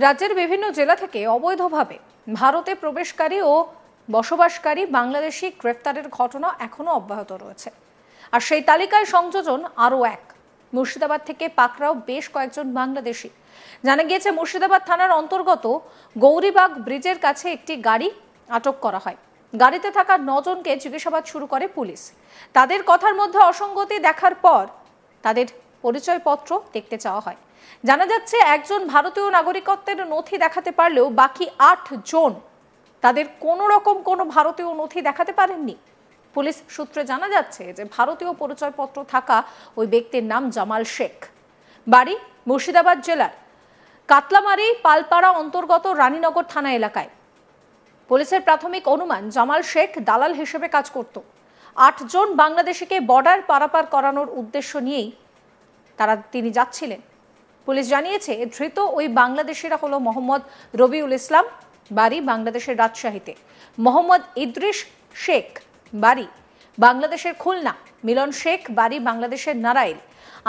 রাজ্যের বিভিন্ন জেলা থেকে অবৈধভাবে ভারতে প্রবেশকারী ও বসবাসকারী বাংলাদেশি গ্রেফতারের ঘটনা এখনো অব্যাহত রয়েছে। আর সেই তালিকায় সংযোজন আরও এক, মুর্শিদাবাদ থেকে পাকড়াও বেশ কয়েকজন বাংলাদেশি। জানা গিয়েছে মুর্শিদাবাদ থানার অন্তর্গত গৌরীবাগ ব্রিজের কাছে একটি গাড়ি আটক করা হয়। গাড়িতে থাকা 9 জনকে জিজ্ঞাসাবাদ শুরু করে পুলিশ। তাদের কথার মধ্যে অসঙ্গতি দেখার পর তাদের পরিচয়পত্র দেখতে চাওয়া হয়। জানা যাচ্ছে একজন ভারতীয় নাগরিকত্বের নথি দেখাতে পারলেও বাকি 8 জন তাদের কোনো রকম কোনো ভারতীয় নথি দেখাতে পারেননি। পুলিশ সূত্রে জানা যাচ্ছে যে ভারতীয় পরিচয়পত্র থাকা ওই ব্যক্তির নাম জামাল শেখ, বাড়ি মুর্শিদাবাদ জেলার কাতলামারি পালপাড়া অন্তর্গত রানীনগর থানা এলাকায়। পুলিশের প্রাথমিক অনুমান জামাল শেখ দালাল হিসেবে কাজ করত। 8 জন বাংলাদেশিকে বর্ডার পারাপার করানোর উদ্দেশ্য নিয়েই তিনি যাচ্ছিলেন। পুলিশ জানিয়েছে ধৃত ওই বাংলাদেশিরা হলো মোহাম্মদ রবিউল ইসলাম, বাড়ি বাংলাদেশের রাজশাহীতে; মোহাম্মদ ইদ্রিস শেখ, বাড়ি বাংলাদেশের খুলনা; মিলন শেখ, বাড়ি বাংলাদেশের নারাইল;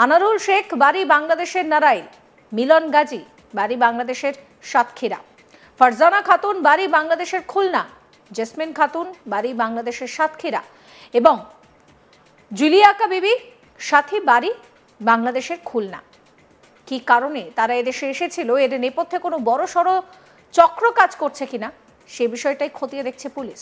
আনারুল শেখ, বাড়ি বাংলাদেশের নারাইল; মিলন গাজী, বাড়ি বাংলাদেশের সাতক্ষীরা; ফারজানা খাতুন, বাড়ি বাংলাদেশের খুলনা; জেসমিন খাতুন, বাড়ি বাংলাদেশের সাতক্ষীরা; এবং জুলিয়াকা বিবি সাথী, বাড়ি বাংলাদেশের খুলনা। কি কারণে তারা এদেশে এসেছিল, এর নেপথ্যে কোনো বড়সড় চক্র কাজ করছে কিনা সে বিষয়টাই খতিয়ে দেখছে পুলিশ।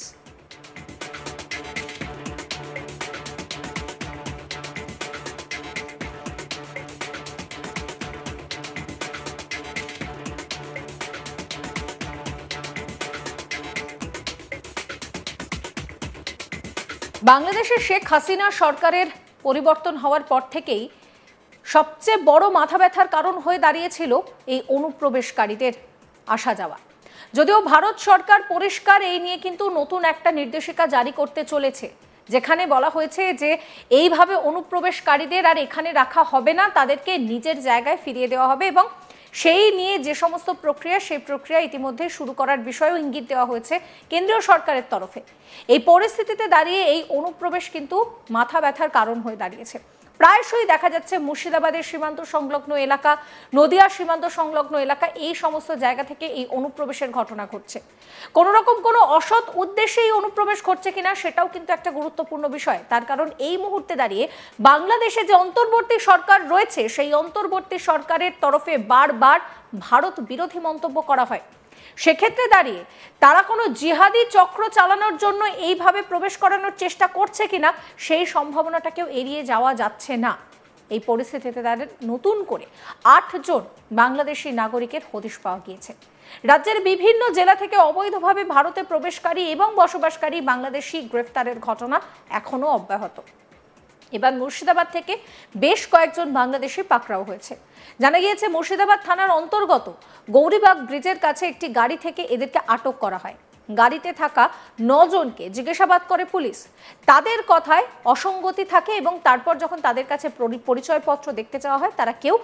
বাংলাদেশের শেখ হাসিনা সরকারের পরিবর্তন হওয়ার পর থেকেই সবচেয়ে বড় মাথা ব্যথার কারণ হয়ে দাঁড়িয়েছিল এই অনুপ্রবেশকারীদের আসা যাওয়া। যদিও ভারত সরকার পরিষ্কার এই নিয়ে কিন্তু নতুন একটা নির্দেশিকা জারি করতে চলেছে, যেখানে বলা হয়েছে যে এইভাবে অনুপ্রবেশকারীদের আর এখানে রাখা হবে না, তাদেরকে নিজের জায়গায় ফিরিয়ে দেওয়া হবে এবং সেই নিয়ে যে সমস্ত প্রক্রিয়া, সেই প্রক্রিয়া ইতিমধ্যে শুরু করার বিষয়েও ইঙ্গিত দেওয়া হয়েছে কেন্দ্রীয় সরকারের তরফে। এই পরিস্থিতিতে দাঁড়িয়ে এই অনুপ্রবেশ কিন্তু মাথা ব্যথার কারণ হয়ে দাঁড়িয়েছে। প্রায়শই দেখা যাচ্ছে মুর্শিদাবাদের সীমান্ত সংলগ্ন এলাকা, নদিয়া সীমান্ত সংলগ্ন এলাকা, এই সমস্ত জায়গা থেকে এই অনুপ্রবেশের ঘটনা ঘটছে। কোনো রকম কোনো অসৎ উদ্দেশ্যে এই অনুপ্রবেশ ঘটছে কিনা সেটাও কিন্তু একটা গুরুত্বপূর্ণ বিষয়। তার কারণ এই মুহূর্তে দাঁড়িয়ে বাংলাদেশে যে অন্তর্বর্তী সরকার রয়েছে, সেই অন্তর্বর্তী সরকারের তরফে বারবার ভারত বিরোধী মন্তব্য করা হয়। সেক্ষেত্রে দাঁড়িয়ে তারা কোনো জিহাদি চক্র চালানোর জন্য এইভাবে প্রবেশ করানোর চেষ্টা করছে কিনা সেই সম্ভাবনাটাকেও এড়িয়ে যাওয়া যাচ্ছে না। এই পরিস্থিতিতে তাদের নতুন করে 8 জন বাংলাদেশি নাগরিকের হদিশ পাওয়া গিয়েছে। রাজ্যের বিভিন্ন জেলা থেকে অবৈধভাবে ভারতে প্রবেশকারী এবং বসবাসকারী বাংলাদেশি গ্রেফতারের ঘটনা এখনো অব্যাহত। এবার মুর্শিদাবাদ থেকে বেশ কয়েকজন বাংলাদেশি পাকড়াও হয়েছে। জানা গিয়েছে মুর্শিদাবাদ থানার অন্তর্গত গৌরীবাগ ব্রিজের কাছে একটি গাড়ি থেকে এদেরকে আটক করা হয়। গাড়িতে থাকা 9 জনকে জিজ্ঞাসাবাদ করে পুলিশ। তাদের কথায় অসঙ্গতি থাকে এবং তারপর যখন তাদের কাছে পরিচয়পত্র দেখতে চাওয়া হয়, তারা কেউ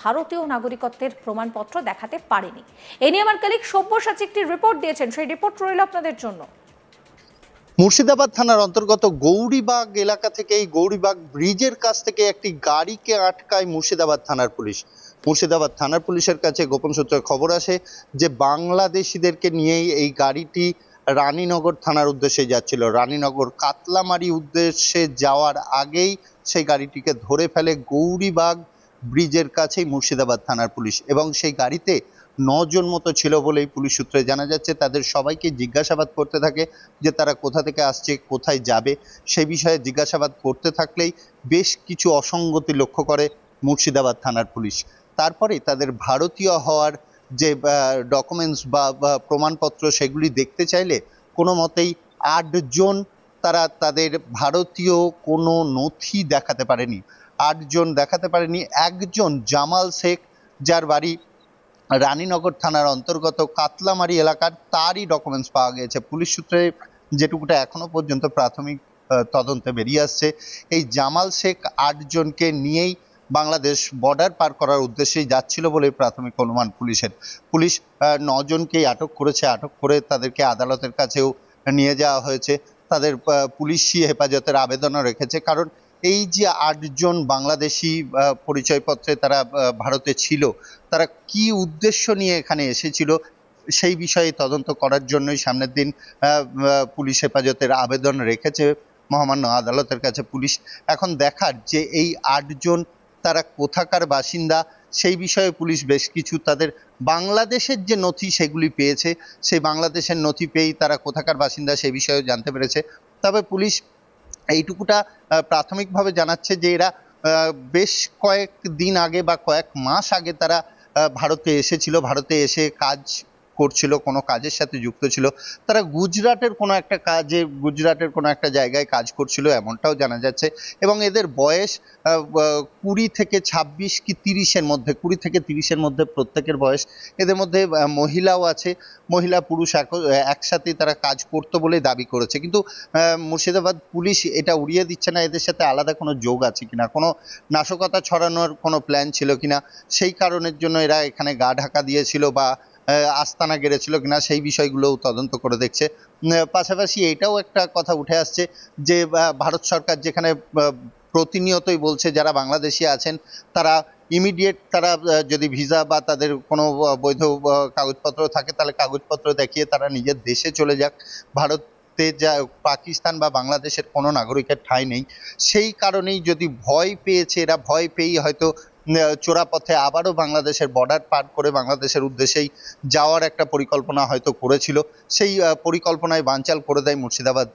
ভারতীয় নাগরিকত্বের প্রমাণপত্র দেখাতে পারেনি। এ নিয়ে আমার কলিগ সব্যসাচী একটি রিপোর্ট দিয়েছেন, সেই রিপোর্ট রইল আপনাদের জন্য। মুর্শিদাবাদ থানার অন্তর্গত গৌরীবাগ এলাকা থেকে এই গৌরীবাগ ব্রিজের কাছ থেকে একটি গাড়িকে আটকায় মুর্শিদাবাদ থানার পুলিশ। মুর্শিদাবাদ থানার পুলিশের কাছে গোপন সূত্রে খবর আসে যে বাংলাদেশিদেরকে নিয়েই এই গাড়িটি রানীনগর থানার উদ্দেশ্যে যাচ্ছিল। রানীনগর কাতলামারি উদ্দেশ্যে যাওয়ার আগেই সেই গাড়িটিকে ধরে ফেলে গৌরীবাগ ব্রিজের কাছেই মুর্শিদাবাদ থানার পুলিশ, এবং সেই গাড়িতে 9 জন মতো ছিল বলেই পুলিশ সূত্রে জানা যাচ্ছে। তাদের সবাইকে জিজ্ঞাসাবাদ করতে থাকে যে তারা কোথা থেকে আসছে, কোথায় যাবে, সেই বিষয়ে জিজ্ঞাসাবাদ করতে থাকলেই বেশ কিছু অসঙ্গতি লক্ষ্য করে মুর্শিদাবাদ থানার পুলিশ। তারপরে তাদের ভারতীয় হওয়ার যে ডকুমেন্টস বা প্রমাণপত্র সেগুলি দেখতে চাইলে কোনো মতেই 8 জন তারা তাদের ভারতীয় কোনো নথি দেখাতে পারেনি। 8 জন দেখাতে পারেনি। একজন জামাল শেখ, যার বাড়ি রানীনগর থানার অন্তর্গত কাতলামারি এলাকার, তারই ডকুমেন্টস পাওয়া গিয়েছে। পুলিশ সূত্রে যেটুকুটা এখনো পর্যন্ত প্রাথমিক তদন্তে বেরিয়ে আসছে, এই জামাল শেখ 8 জনকে নিয়েই বাংলাদেশ বর্ডার পার করার উদ্দেশ্যেই যাচ্ছিল বলে প্রাথমিক অনুমান পুলিশের। পুলিশ 9 জনকেই আটক করেছে। আটক করে তাদেরকে আদালতের কাছেও নিয়ে যাওয়া হয়েছে। তাদের পুলিশি হেফাজতের আবেদনও রেখেছে, কারণ এই যে 8 জন বাংলাদেশি পরিচয়পত্রে তারা ভারতে ছিল, তারা কি উদ্দেশ্য নিয়ে এখানে এসেছিল সেই বিষয়ে তদন্ত করার জন্যই সামনের দিন পুলিশ হেফাজতের আবেদন রেখেছে মহামান্য আদালতের কাছে পুলিশ। এখন দেখার যে এই 8 জন তারা কোথাকার বাসিন্দা সেই বিষয়ে পুলিশ বেশ কিছু তাদের বাংলাদেশের যে নথি সেগুলি পেয়েছে, সেই বাংলাদেশের নথি পেয়েই তারা কোথাকার বাসিন্দা সেই বিষয়েও জানতে পেরেছে। তবে পুলিশ এইটুকুটা প্রাথমিকভাবে জানাচ্ছে যে এরা বেশ কয়েক দিন আগে বা কয়েক মাস আগে তারা ভারতে এসেছিল, ভারতে এসে কাজ করছিল, কোনো কাজের সাথে যুক্ত ছিল। তারা গুজরাটের কোনো একটা জায়গায় কাজ করছিল এমনটাও জানা যাচ্ছে। এবং এদের বয়স 20 থেকে 26 কি 30-এর মধ্যে, 20 থেকে 30-এর মধ্যে প্রত্যেকের বয়স। এদের মধ্যে মহিলাও আছে, মহিলা পুরুষ একসাথে তারা কাজ করতো বলে দাবি করেছে। কিন্তু মুর্শিদাবাদ পুলিশ এটা উড়িয়ে দিচ্ছে না এদের সাথে আলাদা কোনো যোগ আছে কিনা, কোনো নাশকতা ছড়ানোর কোনো প্ল্যান ছিল কিনা, সেই কারণের জন্য এরা এখানে গা ঢাকা দিয়েছিল বা আস্তানা গেড়েছিল কিনা সেই বিষয়গুলোও তদন্ত করে দেখছে। পাশাপাশি এটাও একটা কথা উঠে আসছে যে ভারত সরকার যেখানে প্রতিনিয়তই বলছে যারা বাংলাদেশি আছেন তারা ইমিডিয়েট তারা যদি ভিসা বা তাদের কোনো বৈধ কাগজপত্র থাকে তাহলে কাগজপত্র দেখিয়ে তারা নিজের দেশে চলে যাক। ভারতে যা পাকিস্তান বা বাংলাদেশের কোনো নাগরিকের ঠাঁই নেই, সেই কারণেই যদি ভয় পেয়েছে এরা, ভয় পেয়েই হয়তো চোরাপথে আবারও বাংলাদেশের বর্ডার পার করে বাংলাদেশের উদ্দেশ্যেই যাওয়ার একটা পরিকল্পনা হয়তো করেছিল। সেই পরিকল্পনায় বানচাল করে দেয় মুর্শিদাবাদ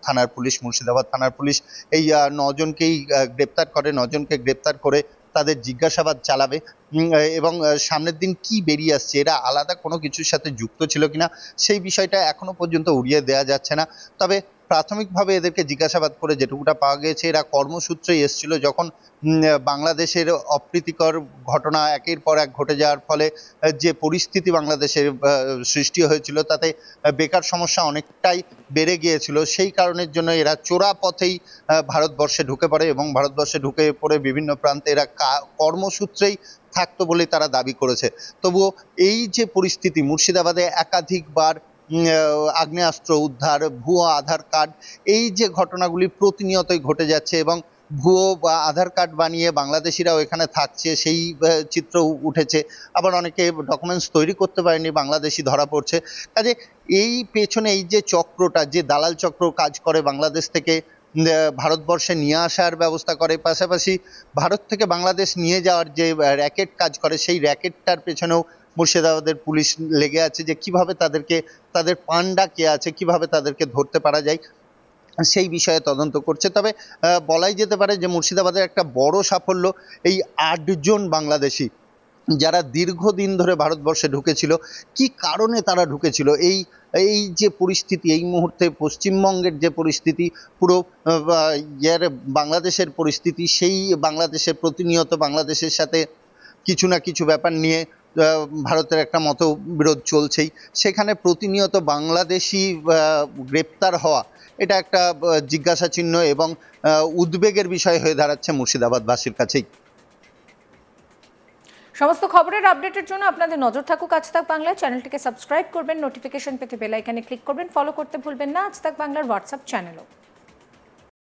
থানার পুলিশ। মুর্শিদাবাদ থানার পুলিশ এই 9 জনকেই গ্রেপ্তার করে তাদের জিজ্ঞাসাবাদ চালাবে এবং সামনের দিন কি বেরিয়ে আসছে, এরা আলাদা কোনো কিছুর সাথে যুক্ত ছিল কিনা সেই বিষয়টা এখনো পর্যন্ত উড়িয়ে দেওয়া যাচ্ছে না। তবে প্রাথমিকভাবে এদেরকে জিজ্ঞাসাবাদ করে যেটুকুটা পাওয়া গিয়েছে এরা কর্মসূত্রেই এসেছিল। যখন বাংলাদেশের অপ্রীতিকর ঘটনা একের পর এক ঘটে যাওয়ার ফলে যে পরিস্থিতি বাংলাদেশের সৃষ্টি হয়েছিল তাতে বেকার সমস্যা অনেকটাই বেড়ে গিয়েছিল, সেই কারণের জন্য এরা চোরা পথেই ভারতবর্ষে ঢুকে পড়ে এবং ভারতবর্ষে ঢুকে পড়ে বিভিন্ন প্রান্তে এরা কর্মসূত্রেই থাকতো বলে তারা দাবি করেছে। তবুও এই যে পরিস্থিতি, মুর্শিদাবাদে একাধিকবার আগ্নেয়াস্ত্র উদ্ধার, ভুয়ো আধার কার্ড, এই যে ঘটনাগুলি প্রতিনিয়তই ঘটে যাচ্ছে এবং ভুয়ো বা আধার কার্ড বানিয়ে বাংলাদেশিরাও এখানে থাকছে সেই চিত্র উঠেছে। আবার অনেকে ডকুমেন্টস তৈরি করতে পারেনি, বাংলাদেশি ধরা পড়ছে। কাজে এই পেছনে এই যে চক্রটা, যে দালাল চক্র কাজ করে বাংলাদেশ থেকে ভারতবর্ষে নিয়ে আসার ব্যবস্থা করে, পাশাপাশি ভারত থেকে বাংলাদেশ নিয়ে যাওয়ার যে র্যাকেট কাজ করে সেই র্যাকেটটার পেছনেও মুর্শিদাবাদের পুলিশ লেগে আছে যে কিভাবে তাদেরকে, তাদের পান্ডা কে আছে, কিভাবে তাদেরকে ধরতে পারা যায় সেই বিষয়ে তদন্ত করছে। তবে বলাই যেতে পারে যে মুর্শিদাবাদের একটা বড় সাফল্য এই 8 জন বাংলাদেশি যারা দীর্ঘদিন ধরে ভারতবর্ষে ঢুকেছিল। কি কারণে তারা ঢুকেছিল, এই যে পরিস্থিতি এই মুহূর্তে পশ্চিমবঙ্গের যে পরিস্থিতি, পুরো বাংলাদেশের পরিস্থিতি, সেই বাংলাদেশের প্রতিনিয়ত বাংলাদেশের সাথে কিছু না কিছু ব্যাপার নিয়ে ভারতের একটা মতবিরোধ চলছেই, সেখানে প্রতিনিয়ত বাংলাদেশি গ্রেপ্তার হওয়া এটা একটা জিজ্ঞাসা চিহ্ন এবং উদ্বেগের বিষয় হয়ে দাঁড়াচ্ছে মুর্শিদাবাদবাসীর কাছেই। সমস্ত খবরের আপডেটের জন্য আপনাদের নজর থাকুক আজ তাক বাংলা। চ্যানেলটিকে সাবস্ক্রাইব করবেন, নোটিফিকেশন পেতে বেল আইকনে ক্লিক করবেন, ফলো করতে ভুলবেন না আজ তাক বাংলার হোয়াটসঅ্যাপ চ্যানেলও।